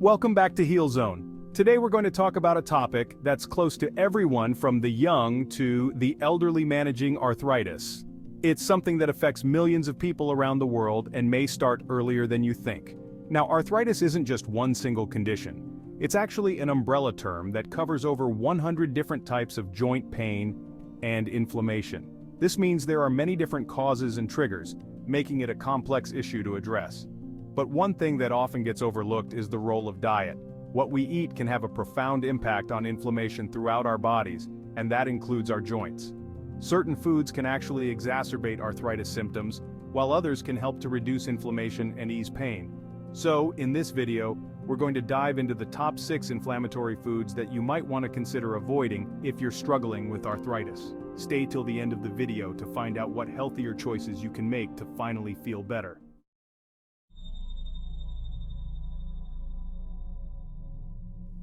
Welcome back to Heal Zone. Today we're going to talk about a topic that's close to everyone from the young to the elderly managing arthritis. It's something that affects millions of people around the world and may start earlier than you think. Now, arthritis isn't just one single condition. It's actually an umbrella term that covers over 100 different types of joint pain and inflammation. This means there are many different causes and triggers, making it a complex issue to address. But one thing that often gets overlooked is the role of diet. What we eat can have a profound impact on inflammation throughout our bodies, and that includes our joints. Certain foods can actually exacerbate arthritis symptoms, while others can help to reduce inflammation and ease pain. So, in this video, we're going to dive into the top 6 inflammatory foods that you might want to consider avoiding if you're struggling with arthritis. Stay till the end of the video to find out what healthier choices you can make to finally feel better.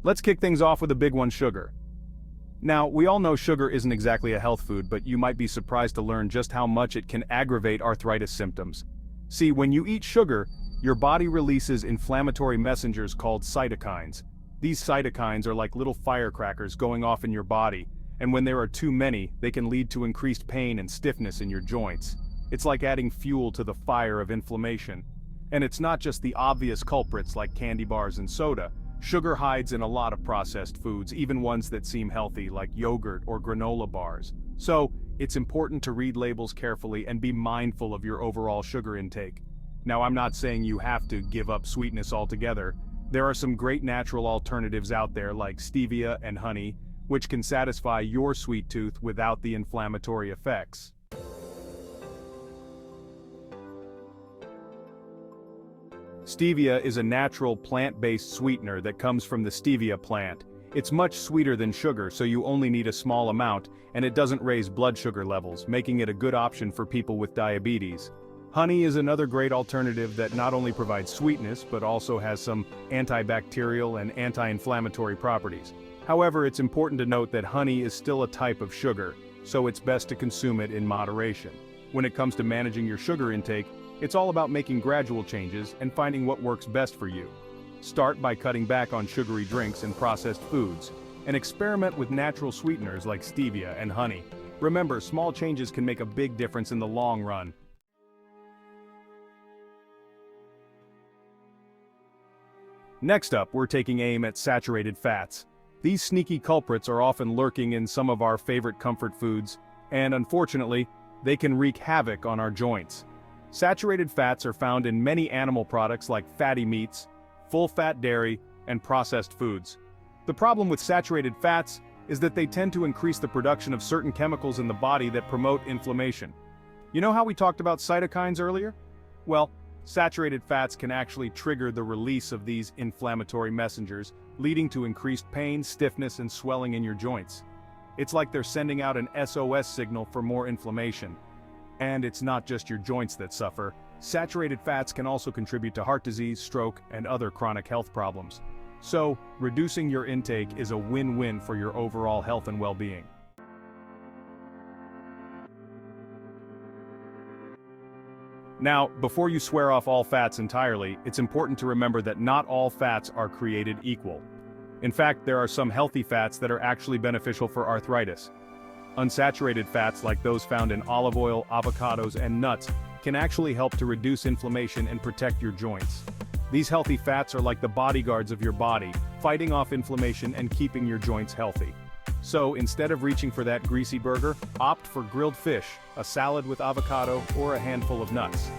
Let's kick things off with a big one: sugar. Now, we all know sugar isn't exactly a health food, but you might be surprised to learn just how much it can aggravate arthritis symptoms. See, when you eat sugar, your body releases inflammatory messengers called cytokines. These cytokines are like little firecrackers going off in your body, and when there are too many, they can lead to increased pain and stiffness in your joints. It's like adding fuel to the fire of inflammation. And it's not just the obvious culprits like candy bars and soda. Sugar hides in a lot of processed foods, even ones that seem healthy like yogurt or granola bars. So, it's important to read labels carefully and be mindful of your overall sugar intake. Now, I'm not saying you have to give up sweetness altogether. There are some great natural alternatives out there like stevia and honey, which can satisfy your sweet tooth without the inflammatory effects. Stevia is a natural plant-based sweetener that comes from the stevia plant. It's much sweeter than sugar, so you only need a small amount, and it doesn't raise blood sugar levels, making it a good option for people with diabetes. Honey is another great alternative that not only provides sweetness, but also has some antibacterial and anti-inflammatory properties. However, it's important to note that honey is still a type of sugar, so it's best to consume it in moderation. When it comes to managing your sugar intake, it's all about making gradual changes and finding what works best for you. Start by cutting back on sugary drinks and processed foods, and experiment with natural sweeteners like stevia and honey. Remember, small changes can make a big difference in the long run. Next up, we're taking aim at saturated fats. These sneaky culprits are often lurking in some of our favorite comfort foods, and unfortunately, they can wreak havoc on our joints. Saturated fats are found in many animal products like fatty meats, full-fat dairy, and processed foods. The problem with saturated fats is that they tend to increase the production of certain chemicals in the body that promote inflammation. You know how we talked about cytokines earlier? Well, saturated fats can actually trigger the release of these inflammatory messengers, leading to increased pain, stiffness, and swelling in your joints. It's like they're sending out an SOS signal for more inflammation. And it's not just your joints that suffer. Saturated fats can also contribute to heart disease, stroke, and other chronic health problems. So, reducing your intake is a win-win for your overall health and well-being. Now, before you swear off all fats entirely, it's important to remember that not all fats are created equal. In fact, there are some healthy fats that are actually beneficial for arthritis. Unsaturated fats like those found in olive oil, avocados, and nuts can actually help to reduce inflammation and protect your joints. These healthy fats are like the bodyguards of your body, fighting off inflammation and keeping your joints healthy. So, instead of reaching for that greasy burger, opt for grilled fish, a salad with avocado, or a handful of nuts.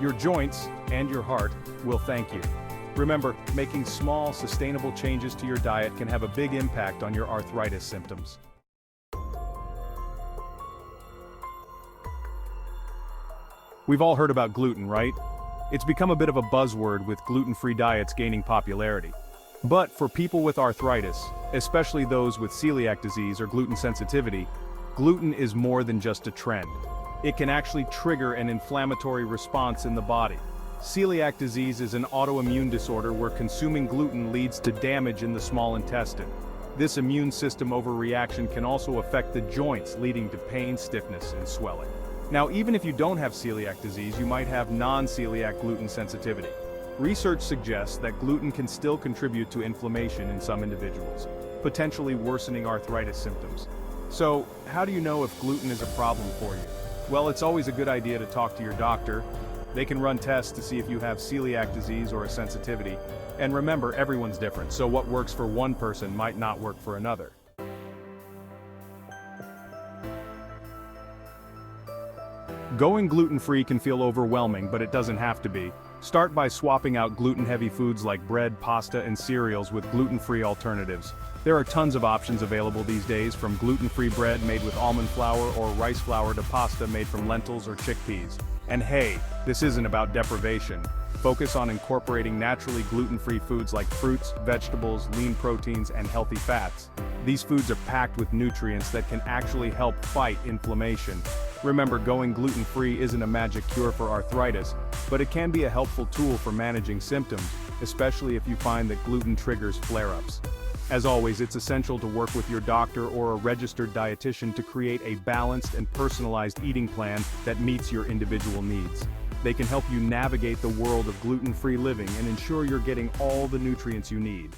Your joints, and your heart, will thank you. Remember, making small, sustainable changes to your diet can have a big impact on your arthritis symptoms. We've all heard about gluten, right? It's become a bit of a buzzword with gluten-free diets gaining popularity. But for people with arthritis, especially those with celiac disease or gluten sensitivity, gluten is more than just a trend. It can actually trigger an inflammatory response in the body. Celiac disease is an autoimmune disorder where consuming gluten leads to damage in the small intestine. This immune system overreaction can also affect the joints, leading to pain, stiffness, and swelling. Now, even if you don't have celiac disease, you might have non-celiac gluten sensitivity. Research suggests that gluten can still contribute to inflammation in some individuals, potentially worsening arthritis symptoms. So, how do you know if gluten is a problem for you? Well, it's always a good idea to talk to your doctor. They can run tests to see if you have celiac disease or a sensitivity. And remember, everyone's different, so what works for one person might not work for another. Going gluten-free can feel overwhelming, but it doesn't have to be. Start by swapping out gluten-heavy foods like bread, pasta, and cereals with gluten-free alternatives. There are tons of options available these days, from gluten-free bread made with almond flour or rice flour to pasta made from lentils or chickpeas. And hey, this isn't about deprivation. Focus on incorporating naturally gluten-free foods like fruits, vegetables, lean proteins, and healthy fats. These foods are packed with nutrients that can actually help fight inflammation. Remember, going gluten-free isn't a magic cure for arthritis, but it can be a helpful tool for managing symptoms, especially if you find that gluten triggers flare-ups. As always, it's essential to work with your doctor or a registered dietitian to create a balanced and personalized eating plan that meets your individual needs. They can help you navigate the world of gluten-free living and ensure you're getting all the nutrients you need.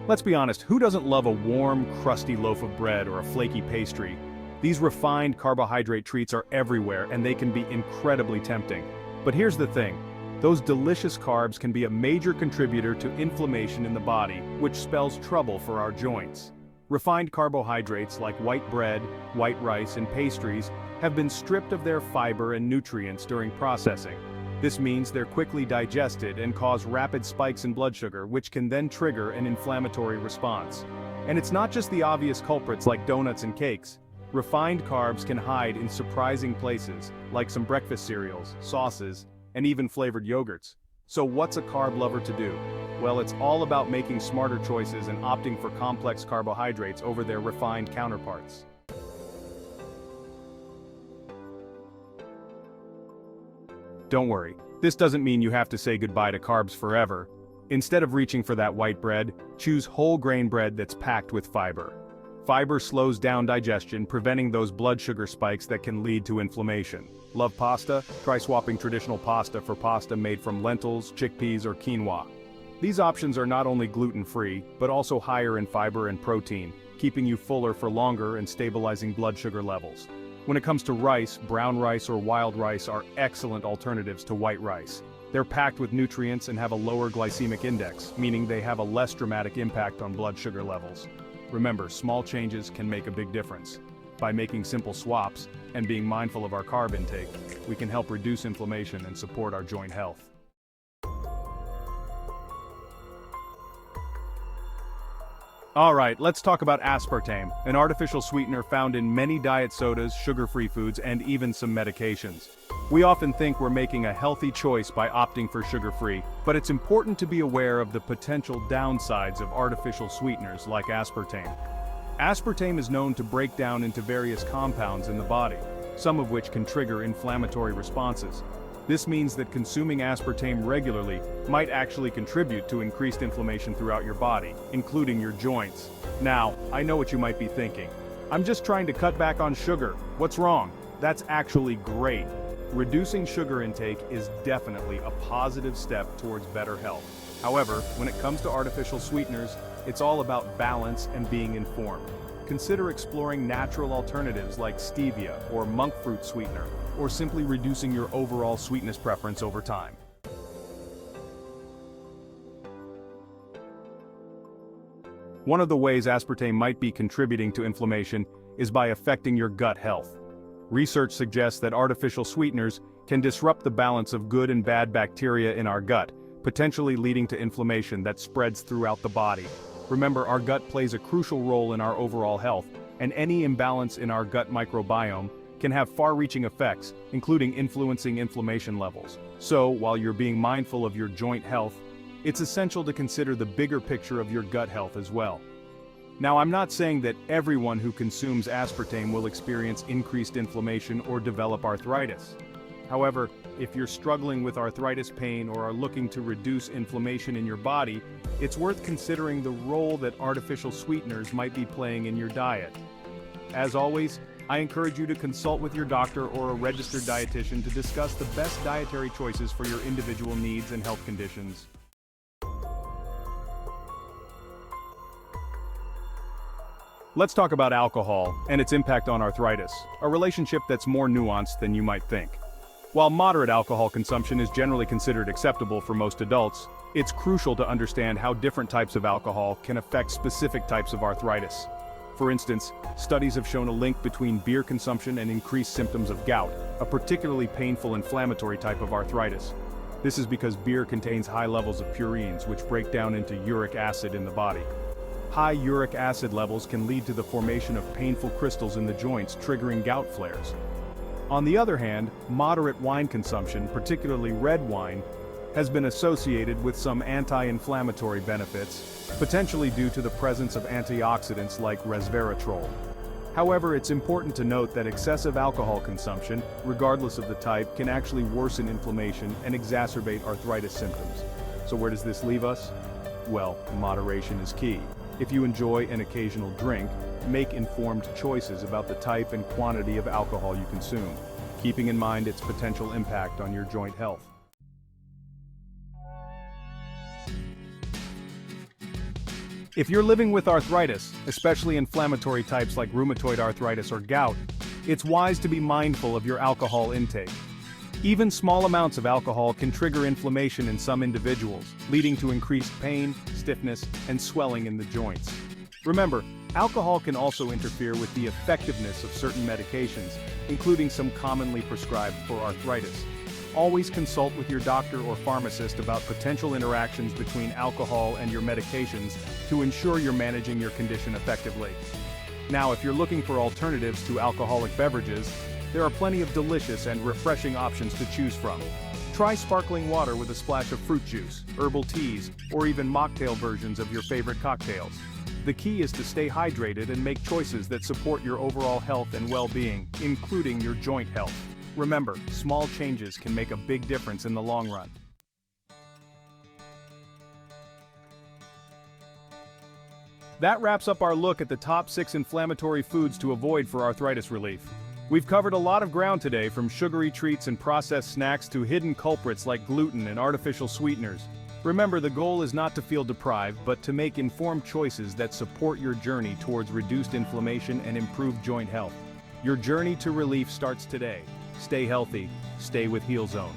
Let's be honest, who doesn't love a warm, crusty loaf of bread or a flaky pastry? These refined carbohydrate treats are everywhere and they can be incredibly tempting. But here's the thing, those delicious carbs can be a major contributor to inflammation in the body, which spells trouble for our joints. Refined carbohydrates like white bread, white rice, and pastries have been stripped of their fiber and nutrients during processing. This means they're quickly digested and cause rapid spikes in blood sugar, which can then trigger an inflammatory response. And it's not just the obvious culprits like donuts and cakes. Refined carbs can hide in surprising places, like some breakfast cereals, sauces, and even flavored yogurts. So what's a carb lover to do? Well, it's all about making smarter choices and opting for complex carbohydrates over their refined counterparts. Don't worry, this doesn't mean you have to say goodbye to carbs forever. Instead of reaching for that white bread, choose whole grain bread that's packed with fiber. Fiber slows down digestion, preventing those blood sugar spikes that can lead to inflammation. Love pasta? Try swapping traditional pasta for pasta made from lentils, chickpeas, or quinoa. These options are not only gluten-free, but also higher in fiber and protein, keeping you fuller for longer and stabilizing blood sugar levels. When it comes to rice, brown rice or wild rice are excellent alternatives to white rice. They're packed with nutrients and have a lower glycemic index, meaning they have a less dramatic impact on blood sugar levels. Remember, small changes can make a big difference. By making simple swaps and being mindful of our carb intake, we can help reduce inflammation and support our joint health. Alright, let's talk about aspartame, an artificial sweetener found in many diet sodas, sugar-free foods, and even some medications. We often think we're making a healthy choice by opting for sugar-free, but it's important to be aware of the potential downsides of artificial sweeteners like aspartame. Aspartame is known to break down into various compounds in the body, some of which can trigger inflammatory responses. This means that consuming aspartame regularly might actually contribute to increased inflammation throughout your body, including your joints. Now, I know what you might be thinking. I'm just trying to cut back on sugar. What's wrong? That's actually great. Reducing sugar intake is definitely a positive step towards better health. However, when it comes to artificial sweeteners, it's all about balance and being informed. Consider exploring natural alternatives like stevia or monk fruit sweetener, or simply reducing your overall sweetness preference over time. One of the ways aspartame might be contributing to inflammation is by affecting your gut health. Research suggests that artificial sweeteners can disrupt the balance of good and bad bacteria in our gut, potentially leading to inflammation that spreads throughout the body. Remember, our gut plays a crucial role in our overall health, and any imbalance in our gut microbiome can have far-reaching effects, including influencing inflammation levels. So, while you're being mindful of your joint health, it's essential to consider the bigger picture of your gut health as well. Now, I'm not saying that everyone who consumes aspartame will experience increased inflammation or develop arthritis. However, if you're struggling with arthritis pain or are looking to reduce inflammation in your body, it's worth considering the role that artificial sweeteners might be playing in your diet. As always, I encourage you to consult with your doctor or a registered dietitian to discuss the best dietary choices for your individual needs and health conditions. Let's talk about alcohol and its impact on arthritis, a relationship that's more nuanced than you might think. While moderate alcohol consumption is generally considered acceptable for most adults, it's crucial to understand how different types of alcohol can affect specific types of arthritis. For instance, studies have shown a link between beer consumption and increased symptoms of gout, a particularly painful inflammatory type of arthritis. This is because beer contains high levels of purines, which break down into uric acid in the body. High uric acid levels can lead to the formation of painful crystals in the joints, triggering gout flares. On the other hand, moderate wine consumption, particularly red wine, has been associated with some anti-inflammatory benefits, potentially due to the presence of antioxidants like resveratrol. However, it's important to note that excessive alcohol consumption, regardless of the type, can actually worsen inflammation and exacerbate arthritis symptoms. So where does this leave us? Well, moderation is key. If you enjoy an occasional drink, make informed choices about the type and quantity of alcohol you consume, keeping in mind its potential impact on your joint health. If you're living with arthritis, especially inflammatory types like rheumatoid arthritis or gout, it's wise to be mindful of your alcohol intake. Even small amounts of alcohol can trigger inflammation in some individuals, leading to increased pain, stiffness, and swelling in the joints. Remember, alcohol can also interfere with the effectiveness of certain medications, including some commonly prescribed for arthritis. Always consult with your doctor or pharmacist about potential interactions between alcohol and your medications to ensure you're managing your condition effectively. Now, if you're looking for alternatives to alcoholic beverages, there are plenty of delicious and refreshing options to choose from. Try sparkling water with a splash of fruit juice, herbal teas, or even mocktail versions of your favorite cocktails. The key is to stay hydrated and make choices that support your overall health and well-being, including your joint health. Remember, small changes can make a big difference in the long run. That wraps up our look at the top 6 inflammatory foods to avoid for arthritis relief. We've covered a lot of ground today, from sugary treats and processed snacks to hidden culprits like gluten and artificial sweeteners. Remember, the goal is not to feel deprived, but to make informed choices that support your journey towards reduced inflammation and improved joint health. Your journey to relief starts today. Stay healthy, stay with HealZone.